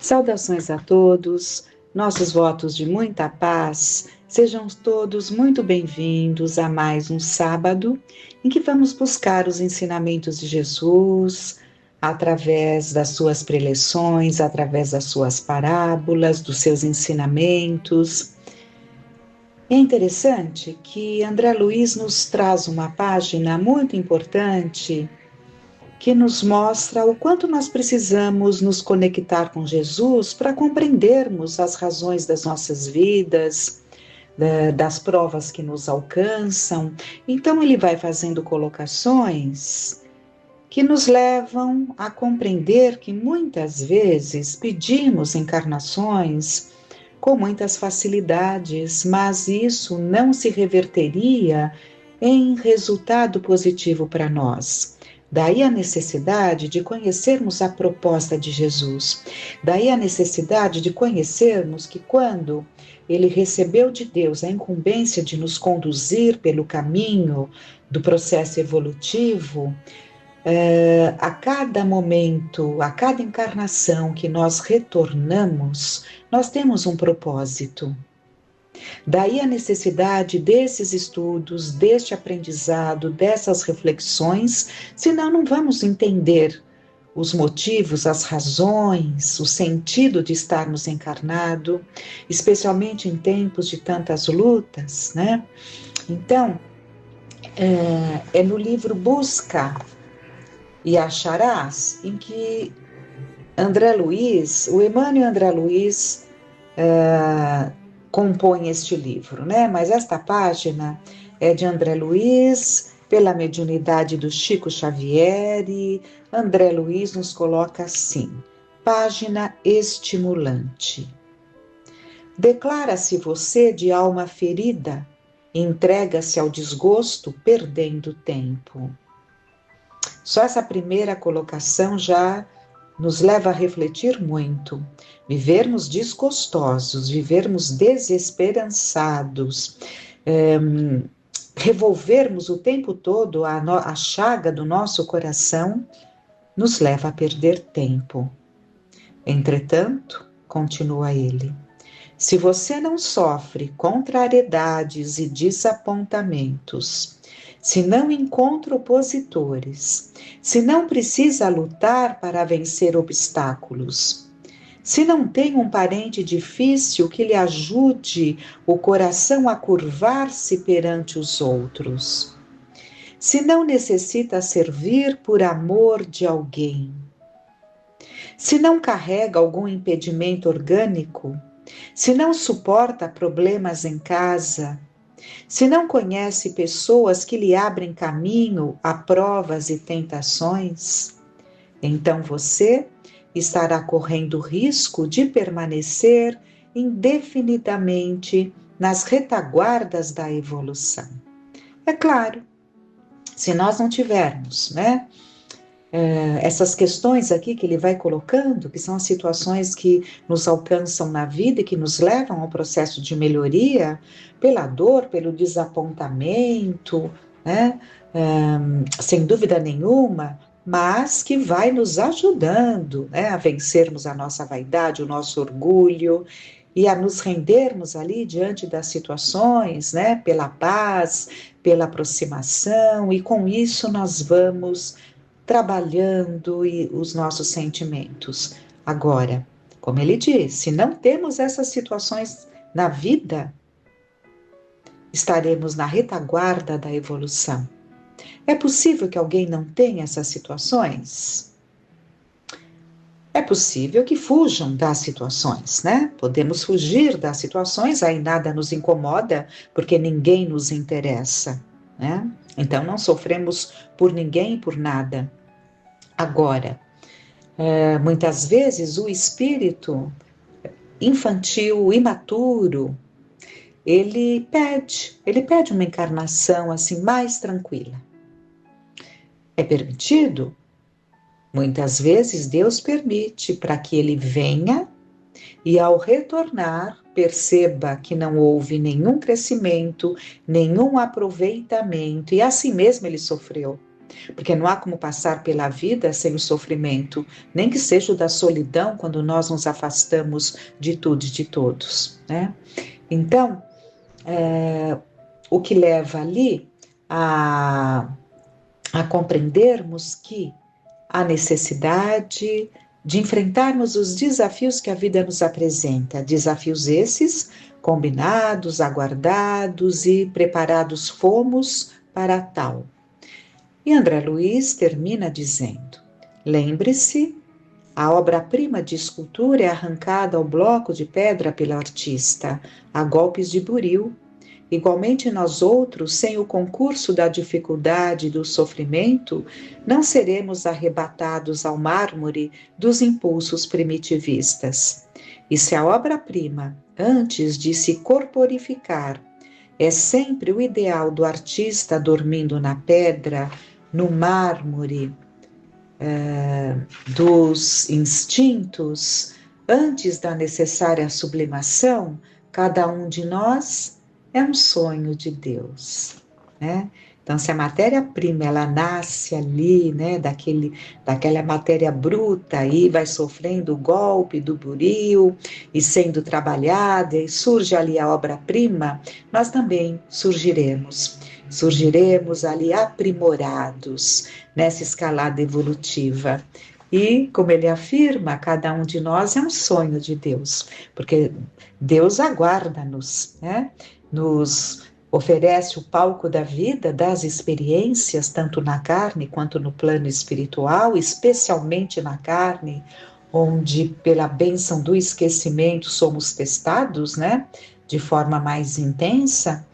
Saudações a todos, nossos votos de muita paz, sejam todos muito bem-vindos a mais um sábado em que vamos buscar os ensinamentos de Jesus através das suas preleções, através das suas parábolas, dos seus ensinamentos. É interessante que André Luiz nos traz uma página muito importante que nos mostra o quanto nós precisamos nos conectar com Jesus para compreendermos as razões das nossas vidas, das provas que nos alcançam. Então ele vai fazendo colocações que nos levam a compreender que muitas vezes pedimos encarnações com muitas facilidades, mas isso não se reverteria em resultado positivo para nós. Daí a necessidade de conhecermos a proposta de Jesus. Daí a necessidade de conhecermos que quando ele recebeu de Deus a incumbência de nos conduzir pelo caminho do processo evolutivo, a cada momento, a cada encarnação que nós retornamos, nós temos um propósito. Daí a necessidade desses estudos, deste aprendizado, dessas reflexões, senão não vamos entender os motivos, as razões, o sentido de estarmos encarnados, especialmente em tempos de tantas lutas, né? Então, é no livro Busca e Acharás, em que André Luiz, o Emmanuel André Luiz, compõe este livro, né? Mas esta página é de André Luiz, pela mediunidade do Chico Xavier, e André Luiz nos coloca assim: página estimulante. Declara-se você de alma ferida, entrega-se ao desgosto, perdendo tempo. Só essa primeira colocação já nos leva a refletir muito. Vivermos desgostosos, vivermos desesperançados, revolvermos o tempo todo a chaga do nosso coração, nos leva a perder tempo. Entretanto, continua ele, se você não sofre contrariedades e desapontamentos, se não encontra opositores, se não precisa lutar para vencer obstáculos, se não tem um parente difícil que lhe ajude o coração a curvar-se perante os outros, se não necessita servir por amor de alguém, se não carrega algum impedimento orgânico, se não suporta problemas em casa, se não conhece pessoas que lhe abrem caminho a provas e tentações, então você estará correndo risco de permanecer indefinidamente nas retaguardas da evolução. É claro, se nós não tivermos, né, essas questões aqui que ele vai colocando, que são as situações que nos alcançam na vida e que nos levam ao processo de melhoria, pela dor, pelo desapontamento, né? Sem dúvida nenhuma, mas que vai nos ajudando, né, a vencermos a nossa vaidade, o nosso orgulho, e a nos rendermos ali diante das situações, né, pela paz, pela aproximação, e com isso nós vamos trabalhando os nossos sentimentos. Agora, como ele diz, se não temos essas situações na vida, estaremos na retaguarda da evolução. É possível que alguém não tenha essas situações? É possível que fujam das situações, né? Podemos fugir das situações, aí nada nos incomoda, porque ninguém nos interessa, né? Então não sofremos por ninguém e por nada. Agora, muitas vezes o espírito infantil, imaturo, ele pede uma encarnação assim mais tranquila. É permitido? Muitas vezes Deus permite para que ele venha e ao retornar perceba que não houve nenhum crescimento, nenhum aproveitamento e assim mesmo ele sofreu. Porque não há como passar pela vida sem o sofrimento, nem que seja o da solidão, quando nós nos afastamos de tudo e de todos, né? Então, o que leva ali a compreendermos que há necessidade de enfrentarmos os desafios que a vida nos apresenta, desafios esses combinados, aguardados e preparados fomos para tal. E André Luiz termina dizendo: lembre-se, a obra-prima de escultura é arrancada ao bloco de pedra pelo artista, a golpes de buril. Igualmente nós outros, sem o concurso da dificuldade e do sofrimento, não seremos arrebatados ao mármore dos impulsos primitivistas. E se a obra-prima, antes de se corporificar, é sempre o ideal do artista dormindo na pedra, no mármore dos instintos, antes da necessária sublimação, cada um de nós é um sonho de Deus, né? Então, se a matéria-prima ela nasce ali, né, daquela matéria bruta, aí vai sofrendo o golpe do buril e sendo trabalhada, e surge ali a obra-prima, nós também surgiremos ali aprimorados nessa escalada evolutiva. E, como ele afirma, cada um de nós é um sonho de Deus, porque Deus aguarda-nos, né? Nos oferece o palco da vida, das experiências, tanto na carne quanto no plano espiritual, especialmente na carne, onde pela bênção do esquecimento somos testados, né? De forma mais intensa.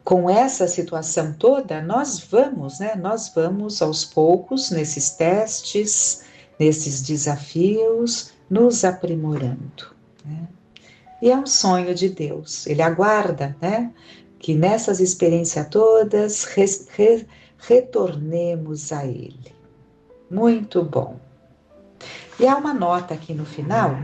Com essa situação toda, nós vamos aos poucos nesses testes, nesses desafios, nos aprimorando, né? E é um sonho de Deus, Ele aguarda, né, que nessas experiências todas retornemos a Ele. Muito bom. E há uma nota aqui no final: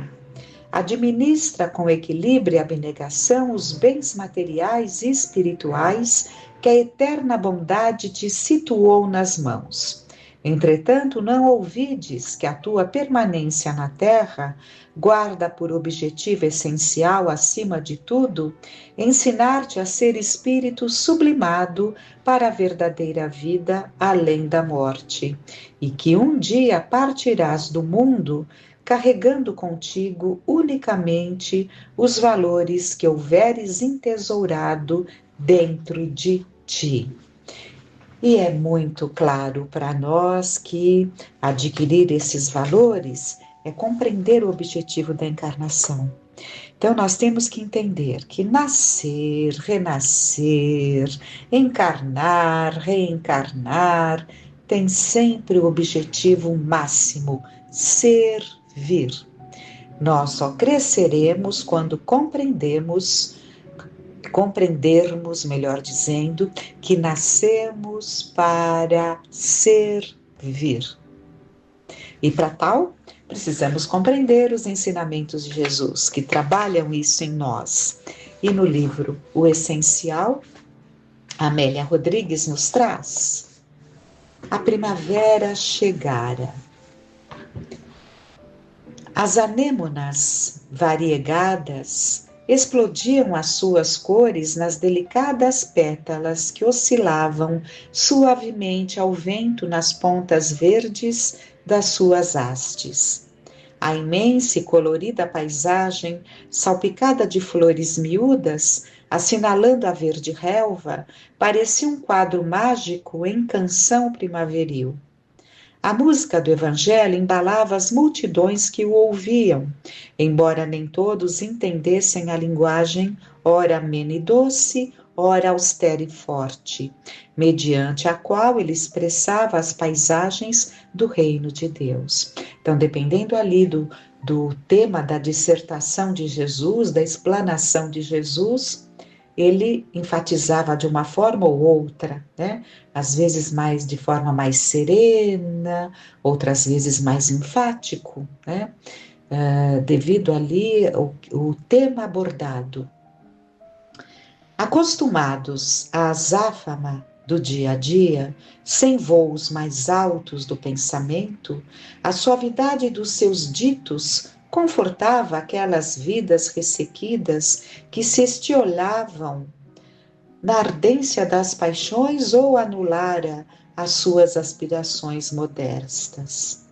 administra com equilíbrio e abnegação os bens materiais e espirituais que a eterna bondade te situou nas mãos. Entretanto, não ouvides que a tua permanência na terra guarda por objetivo essencial, acima de tudo, ensinar-te a ser espírito sublimado para a verdadeira vida além da morte, e que um dia partirás do mundo carregando contigo unicamente os valores que houveres entesourado dentro de ti. E é muito claro para nós que adquirir esses valores é compreender o objetivo da encarnação. Então, nós temos que entender que nascer, renascer, encarnar, reencarnar, tem sempre o objetivo máximo: servir. Nós só cresceremos quando compreendermos, melhor dizendo, que nascemos para servir. E para tal, precisamos compreender os ensinamentos de Jesus, que trabalham isso em nós. E no livro O Essencial, Amélia Rodrigues nos traz: a primavera chegara. As anêmonas variegadas explodiam as suas cores nas delicadas pétalas que oscilavam suavemente ao vento nas pontas verdes das suas hastes. A imensa e colorida paisagem, salpicada de flores miúdas, assinalando a verde relva, parecia um quadro mágico em canção primaveril. A música do Evangelho embalava as multidões que o ouviam, embora nem todos entendessem a linguagem, ora amena e doce, ora austera e forte, mediante a qual ele expressava as paisagens do reino de Deus. Então, dependendo ali do tema da dissertação de Jesus, da explanação de Jesus, ele enfatizava de uma forma ou outra, né? Às vezes de forma mais serena, outras vezes mais enfático, né? Devido ali o tema abordado. Acostumados à azáfama do dia a dia, sem voos mais altos do pensamento, a suavidade dos seus ditos confortava aquelas vidas ressequidas que se estiolavam na ardência das paixões ou anulara as suas aspirações modestas.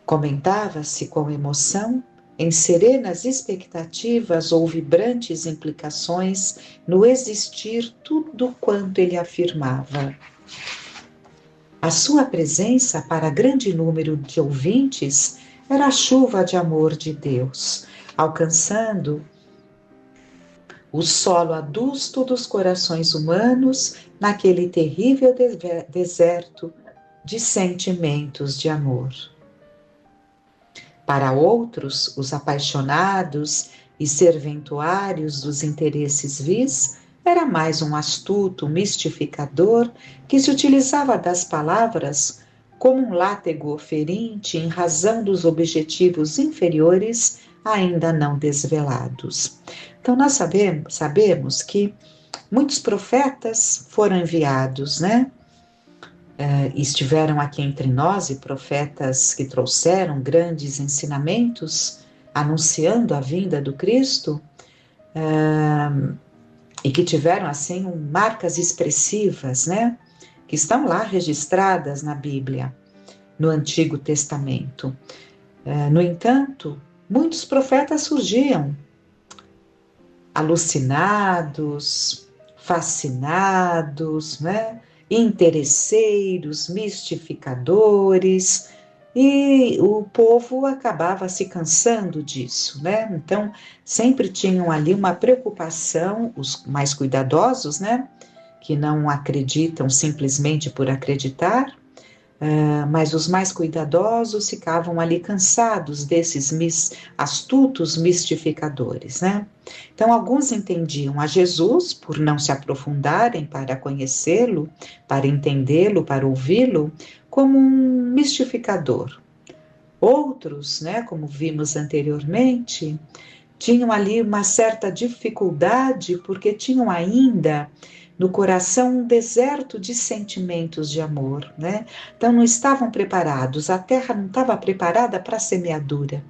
Comentava-se com emoção, em serenas expectativas ou vibrantes implicações, no existir tudo quanto ele afirmava. A sua presença para grande número de ouvintes era a chuva de amor de Deus, alcançando o solo adusto dos corações humanos naquele terrível deserto de sentimentos de amor. Para outros, os apaixonados e serventuários dos interesses vis, era mais um astuto mistificador que se utilizava das palavras como um látego ferinte em razão dos objetivos inferiores ainda não desvelados. Então nós sabemos que muitos profetas foram enviados, né? Estiveram aqui entre nós e profetas que trouxeram grandes ensinamentos, anunciando a vinda do Cristo, e que tiveram assim marcas expressivas, né? Que estão lá registradas na Bíblia, no Antigo Testamento. No entanto, muitos profetas surgiam alucinados, fascinados, né? Interesseiros, mistificadores, e o povo acabava se cansando disso, né? Então, sempre tinham ali uma preocupação, os mais cuidadosos, né? Que não acreditam simplesmente por acreditar, mas os mais cuidadosos ficavam ali cansados desses astutos mistificadores, né? Então, alguns entendiam a Jesus por não se aprofundarem para conhecê-lo, para entendê-lo, para ouvi-lo, como um mistificador. Outros, né, como vimos anteriormente, tinham ali uma certa dificuldade porque tinham ainda no coração um deserto de sentimentos de amor, né? Então não estavam preparados, a terra não estava preparada para a semeadura.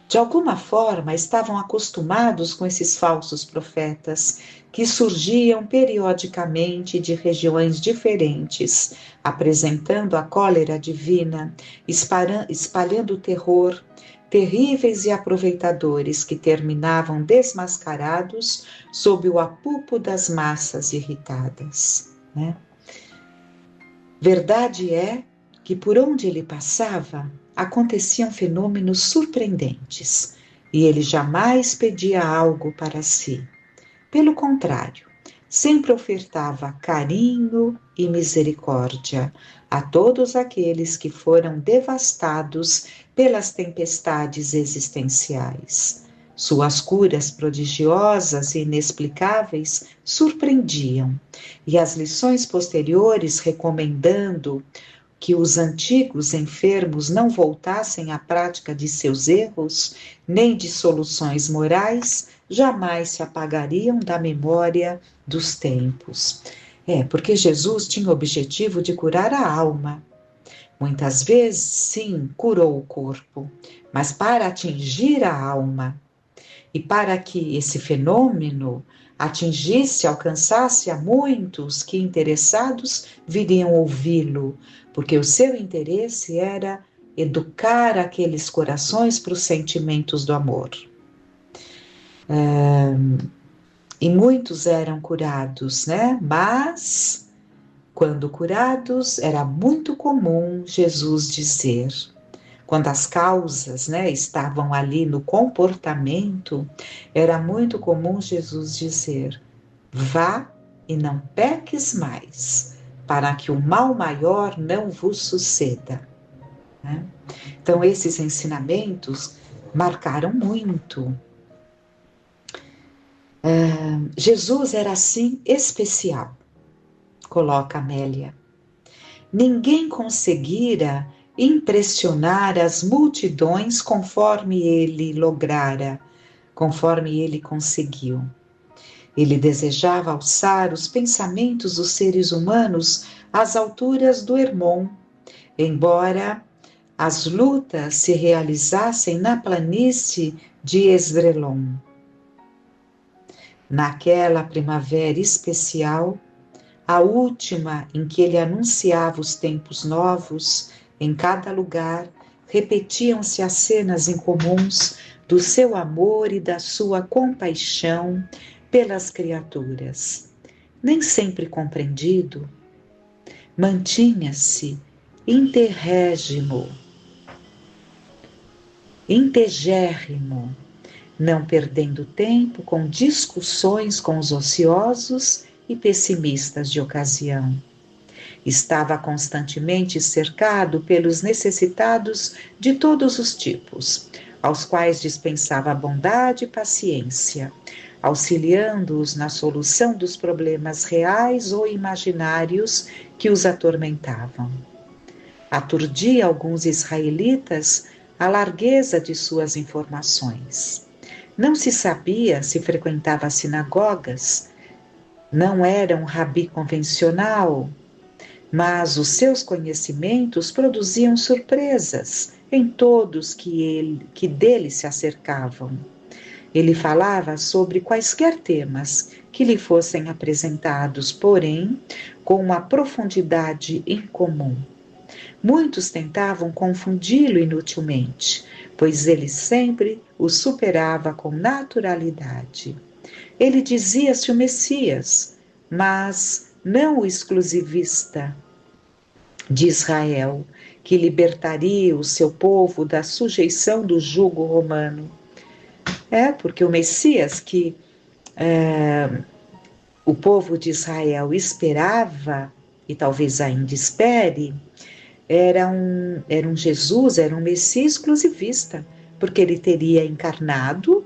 De alguma forma, estavam acostumados com esses falsos profetas que surgiam periodicamente de regiões diferentes, apresentando a cólera divina, espalhando terror, terríveis e aproveitadores que terminavam desmascarados sob o apupo das massas irritadas, né? Verdade é que por onde ele passava, aconteciam fenômenos surpreendentes, e ele jamais pedia algo para si. Pelo contrário, sempre ofertava carinho e misericórdia a todos aqueles que foram devastados pelas tempestades existenciais. Suas curas prodigiosas e inexplicáveis surpreendiam, e as lições posteriores recomendando que os antigos enfermos não voltassem à prática de seus erros, nem de soluções morais, jamais se apagariam da memória dos tempos. Porque Jesus tinha o objetivo de curar a alma. Muitas vezes, sim, curou o corpo, mas para atingir a alma. E para que esse fenômeno atingisse, alcançasse a muitos que interessados viriam ouvi-lo, porque o seu interesse era educar aqueles corações para os sentimentos do amor. E muitos eram curados, né? Mas, quando curados, era muito comum Jesus dizer, quando as causas, né, estavam ali no comportamento, era muito comum Jesus dizer, vá e não peques mais, para que o mal maior não vos suceda. Né? Então, esses ensinamentos marcaram muito. Jesus era assim especial, coloca Amélia. Ninguém conseguira impressionar as multidões conforme ele lograra, conforme ele conseguiu. Ele desejava alçar os pensamentos dos seres humanos às alturas do Hermon, embora as lutas se realizassem na planície de Esdrelon. Naquela primavera especial, a última em que ele anunciava os tempos novos, em cada lugar repetiam-se as cenas incomuns do seu amor e da sua compaixão pelas criaturas. Nem sempre compreendido, mantinha-se interrégimo, integérrimo, não perdendo tempo com discussões com os ociosos e pessimistas de ocasião. Estava constantemente cercado pelos necessitados de todos os tipos, aos quais dispensava bondade e paciência, auxiliando-os na solução dos problemas reais ou imaginários que os atormentavam. Aturdia alguns israelitas a largueza de suas informações. Não se sabia se frequentava sinagogas, não era um rabi convencional, mas os seus conhecimentos produziam surpresas em todos que dele se acercavam. Ele falava sobre quaisquer temas que lhe fossem apresentados, porém, com uma profundidade incomum. Muitos tentavam confundi-lo inutilmente, pois ele sempre o superava com naturalidade. Ele dizia-se o Messias, mas não o exclusivista de Israel, que libertaria o seu povo da sujeição do jugo romano. Porque o Messias que o povo de Israel esperava, e talvez ainda espere, era um Jesus, era um Messias exclusivista, porque ele teria encarnado,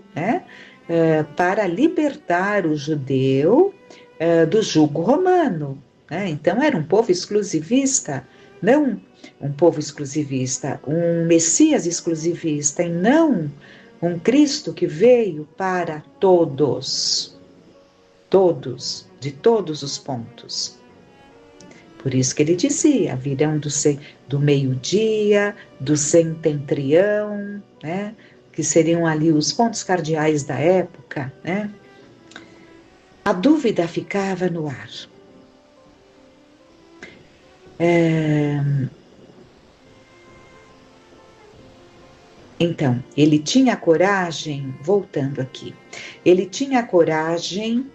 para libertar o judeu do jugo romano. Então era um povo exclusivista, não um povo exclusivista, um Messias exclusivista, e não um Cristo que veio para todos, de todos os pontos. Por isso que ele dizia, virão do meio-dia, do setentrião, que seriam ali os pontos cardeais da época. A dúvida ficava no ar. Então, ele tinha coragem, voltando aqui, ele tinha coragem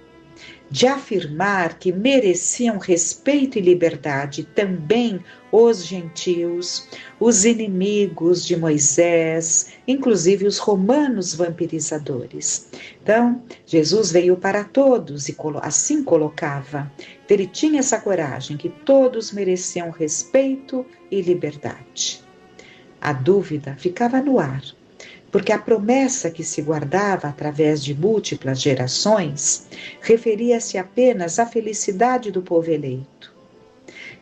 de afirmar que mereciam respeito e liberdade também os gentios, os inimigos de Moisés, inclusive os romanos vampirizadores. Então, Jesus veio para todos e assim colocava. Então, ele tinha essa coragem, que todos mereciam respeito e liberdade. A dúvida ficava no ar, porque a promessa que se guardava através de múltiplas gerações referia-se apenas à felicidade do povo eleito.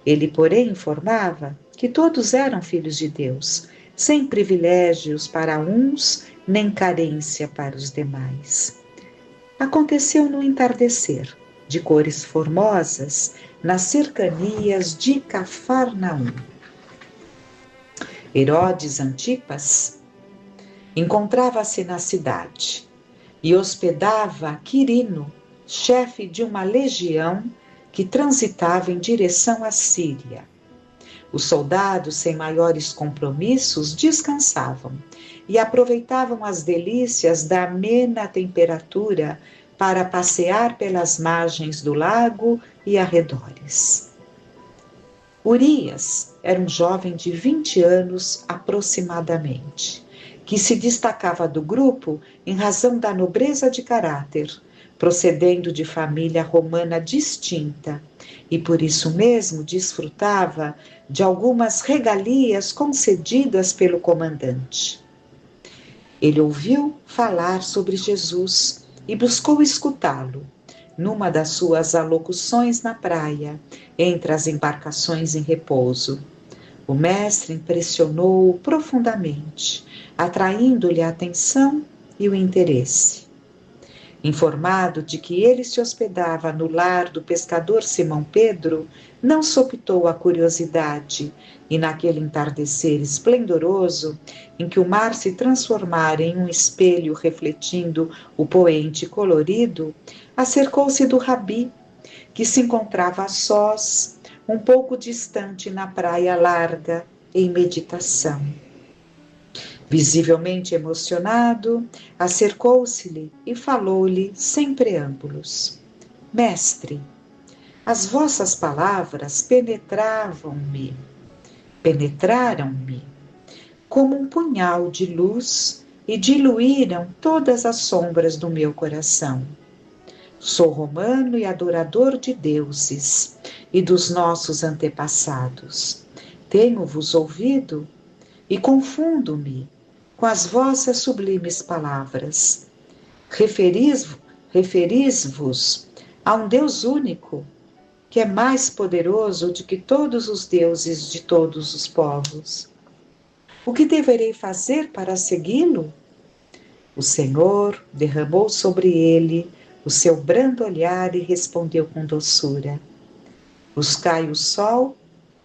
Ele, porém, informava que todos eram filhos de Deus, sem privilégios para uns, nem carência para os demais. Aconteceu no entardecer, de cores formosas, nas cercanias de Cafarnaum. Herodes Antipas encontrava-se na cidade e hospedava Quirino, chefe de uma legião que transitava em direção à Síria. Os soldados, sem maiores compromissos, descansavam e aproveitavam as delícias da amena temperatura para passear pelas margens do lago e arredores. Urias era um jovem de 20 anos aproximadamente, que se destacava do grupo em razão da nobreza de caráter, procedendo de família romana distinta, e por isso mesmo desfrutava de algumas regalias concedidas pelo comandante. Ele ouviu falar sobre Jesus e buscou escutá-lo, numa das suas alocuções na praia, entre as embarcações em repouso. O mestre impressionou-o profundamente, atraindo-lhe a atenção e o interesse. Informado de que ele se hospedava no lar do pescador Simão Pedro, não sopitou a curiosidade, e naquele entardecer esplendoroso, em que o mar se transformara em um espelho refletindo o poente colorido, acercou-se do rabi, que se encontrava a sós, um pouco distante na praia larga, em meditação. Visivelmente emocionado, acercou-se-lhe e falou-lhe sem preâmbulos: Mestre, as vossas palavras penetraram-me como um punhal de luz e diluíram todas as sombras do meu coração. Sou romano e adorador de deuses e dos nossos antepassados. Tenho-vos ouvido e confundo-me com as vossas sublimes palavras. Referis-vos a um Deus único, que é mais poderoso do que todos os deuses de todos os povos. O que deverei fazer para segui-lo? O Senhor derramou sobre ele o seu brando olhar e respondeu com doçura: Buscai o sol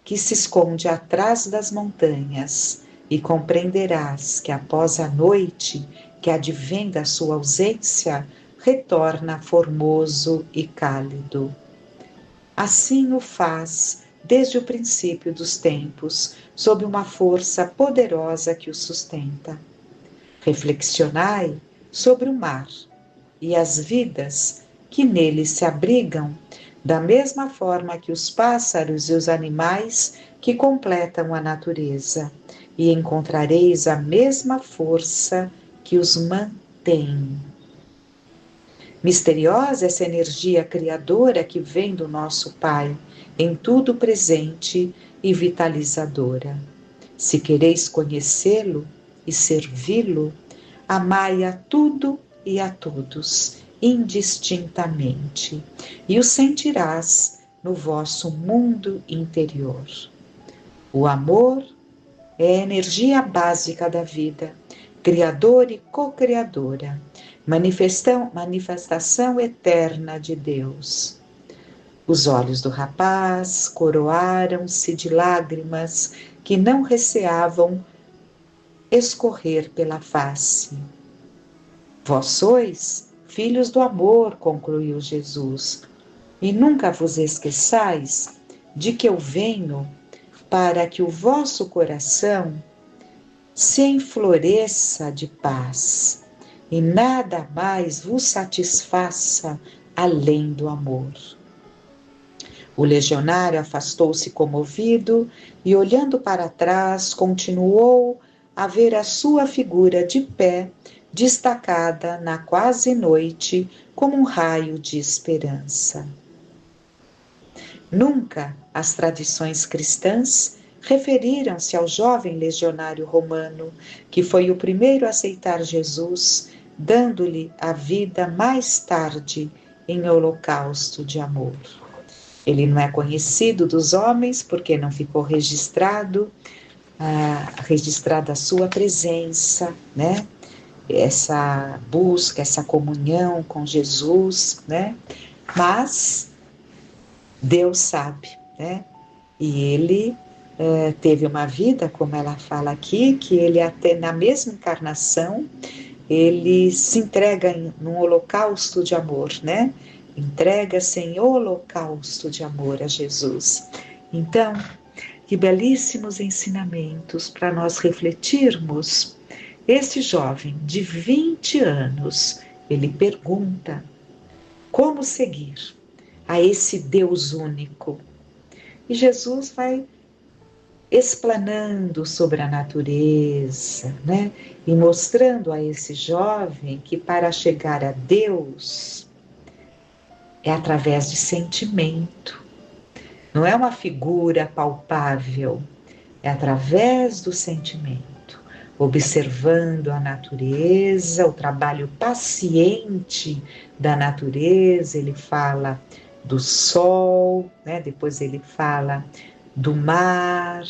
que se esconde atrás das montanhas, e compreenderás que após a noite que advém da sua ausência, retorna formoso e cálido. Assim o faz desde o princípio dos tempos, sob uma força poderosa que o sustenta. Reflexionai sobre o mar e as vidas que nele se abrigam, da mesma forma que os pássaros e os animais que completam a natureza, e encontrareis a mesma força que os mantém. Misteriosa essa energia criadora que vem do nosso Pai, em tudo presente e vitalizadora. Se quereis conhecê-lo e servi-lo, amai a tudo e a todos, indistintamente, e o sentirás no vosso mundo interior. O amor é a energia básica da vida, criadora e co-criadora, manifestação eterna de Deus. Os olhos do rapaz coroaram-se de lágrimas que não receavam escorrer pela face. Vós sois filhos do amor, concluiu Jesus, e nunca vos esqueçais de que eu venho para que o vosso coração se enfloresça de paz e nada mais vos satisfaça além do amor. O legionário afastou-se comovido e, olhando para trás, continuou a ver a sua figura de pé, destacada na quase noite como um raio de esperança. Nunca as tradições cristãs referiram-se ao jovem legionário romano, que foi o primeiro a aceitar Jesus, dando-lhe a vida mais tarde em holocausto de amor. Ele não é conhecido dos homens porque não ficou registrada a sua presença, né? Essa busca, essa comunhão com Jesus, né? Mas Deus sabe, né? E ele teve uma vida, como ela fala aqui, que ele até na mesma encarnação, ele se entrega num holocausto de amor, né? Entrega-se em holocausto de amor a Jesus. Então, que belíssimos ensinamentos para nós refletirmos. Esse jovem de 20 anos, ele pergunta como seguir a esse Deus único. E Jesus vai explanando sobre a natureza, né? E mostrando a esse jovem que para chegar a Deus é através de sentimento. Não é uma figura palpável, é através do sentimento, observando a natureza, o trabalho paciente da natureza. Ele fala do sol, né? Depois ele fala do mar,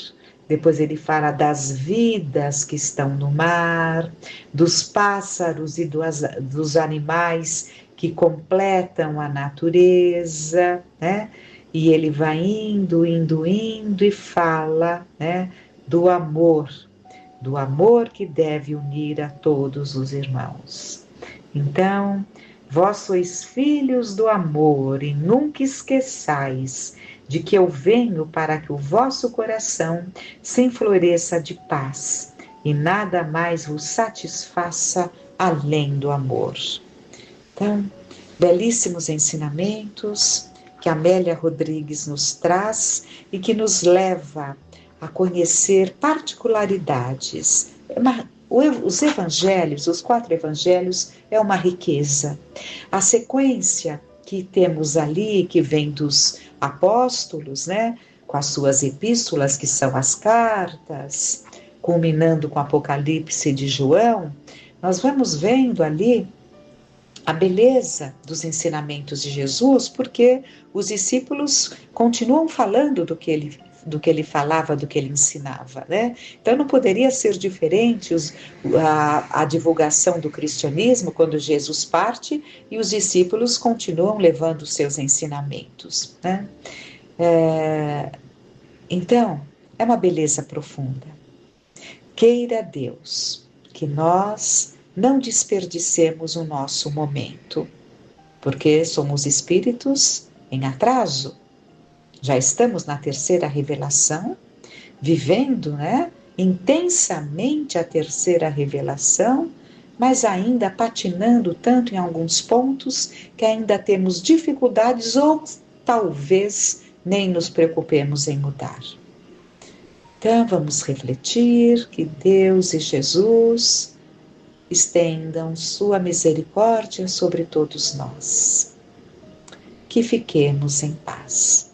depois ele fala das vidas que estão no mar, dos pássaros e dos animais que completam a natureza, né? E ele vai indo e fala, né, do amor que deve unir a todos os irmãos. Então, vós sois filhos do amor e nunca esqueçais de que eu venho para que o vosso coração se enfloresça de paz e nada mais vos satisfaça além do amor. Então, belíssimos ensinamentos que Amélia Rodrigues nos traz e que nos leva a conhecer particularidades. Os evangelhos, os 4 evangelhos, é uma riqueza. A sequência que temos ali, que vem dos apóstolos, né, com as suas epístolas, que são as cartas, culminando com o Apocalipse de João, nós vamos vendo ali a beleza dos ensinamentos de Jesus, porque os discípulos continuam falando do que ele falava, do que ele ensinava, né? Então não poderia ser diferente a divulgação do cristianismo quando Jesus parte e os discípulos continuam levando os seus ensinamentos, né? Então, é uma beleza profunda. Queira Deus que nós não desperdicemos o nosso momento, porque somos espíritos em atraso. Já estamos na 3ª revelação, vivendo, né, intensamente a 3ª revelação, mas ainda patinando tanto em alguns pontos que ainda temos dificuldades ou talvez nem nos preocupemos em mudar. Então vamos refletir que Deus e Jesus estendam sua misericórdia sobre todos nós. Que fiquemos em paz.